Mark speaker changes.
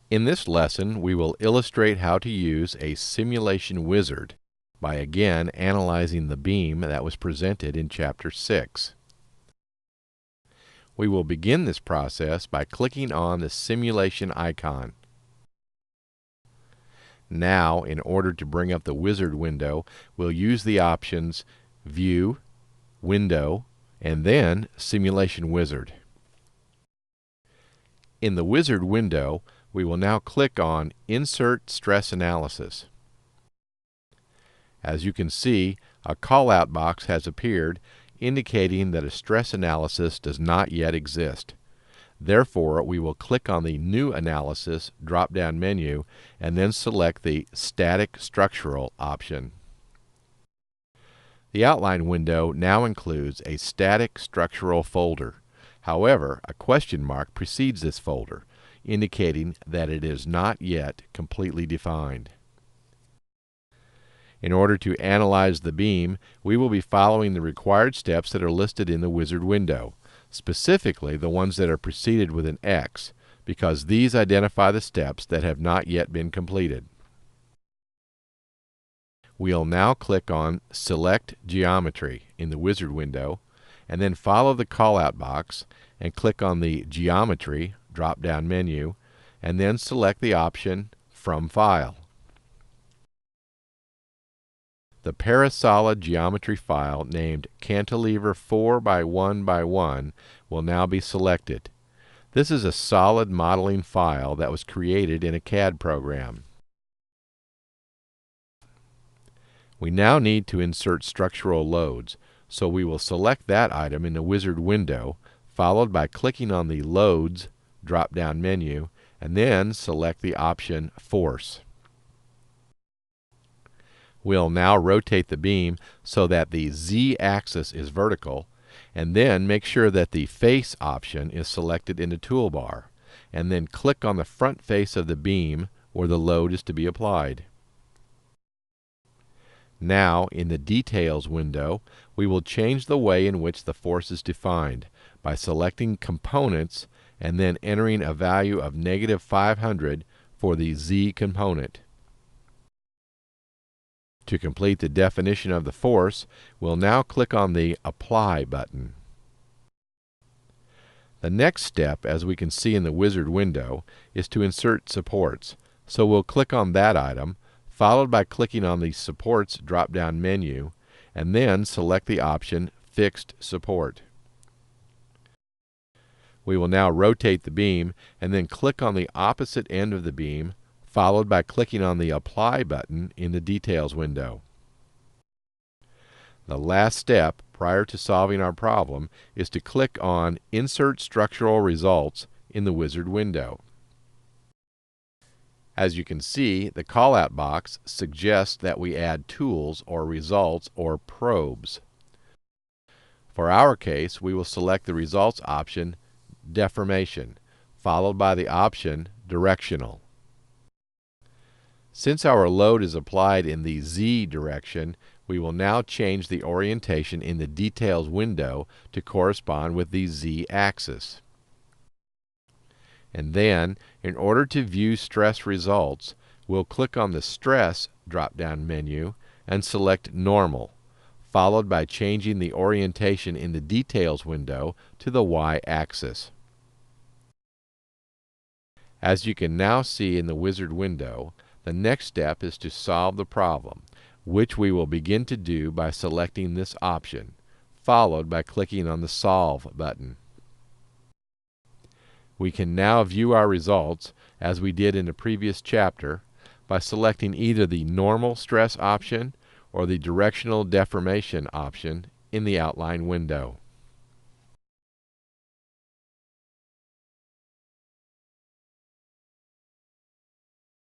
Speaker 1: In this lesson, we will illustrate how to use a simulation wizard by again analyzing the beam that was presented in Chapter 6. We will begin this process by clicking on the simulation icon. Now, in order to bring up the wizard window, we'll use the options View, Window, and then Simulation Wizard. In the wizard window, we will now click on Insert Stress Analysis. As you can see, a call-out box has appeared indicating that a stress analysis does not yet exist. Therefore, we will click on the New Analysis drop-down menu and then select the Static Structural option. The outline window now includes a static structural folder. However, a question mark precedes this folder, indicating that it is not yet completely defined. In order to analyze the beam, we will be following the required steps that are listed in the wizard window, specifically the ones that are preceded with an X, because these identify the steps that have not yet been completed. We'll now click on Select Geometry in the wizard window, and then follow the call-out box and click on the Geometry drop-down menu, and then select the option From File. The Parasolid geometry file named Cantilever 4x1x1 will now be selected. This is a solid modeling file that was created in a CAD program. We now need to insert structural loads, so we will select that item in the wizard window, followed by clicking on the Loads drop-down menu, and then select the option Force. We'll now rotate the beam so that the Z-axis is vertical, and then make sure that the Face option is selected in the toolbar, and then click on the front face of the beam where the load is to be applied. Now, in the Details window, we will change the way in which the force is defined by selecting Components and then entering a value of -500 for the Z component. To complete the definition of the force, we'll now click on the Apply button. The next step, as we can see in the wizard window, is to insert supports, so we'll click on that item, followed by clicking on the Supports drop-down menu, and then select the option Fixed Support. We will now rotate the beam and then click on the opposite end of the beam, followed by clicking on the Apply button in the Details window. The last step prior to solving our problem is to click on Insert Structural Results in the wizard window. As you can see, the call-out box suggests that we add tools or results or probes. For our case, we will select the results option Deformation, followed by the option Directional. Since our load is applied in the Z direction, we will now change the orientation in the Details window to correspond with the Z axis. And then, in order to view stress results, we'll click on the Stress drop-down menu and select Normal, followed by changing the orientation in the Details window to the Y axis. As you can now see in the wizard window, the next step is to solve the problem, which we will begin to do by selecting this option, followed by clicking on the Solve button. We can now view our results, as we did in the previous chapter, by selecting either the Normal Stress option or the Directional Deformation option in the outline window.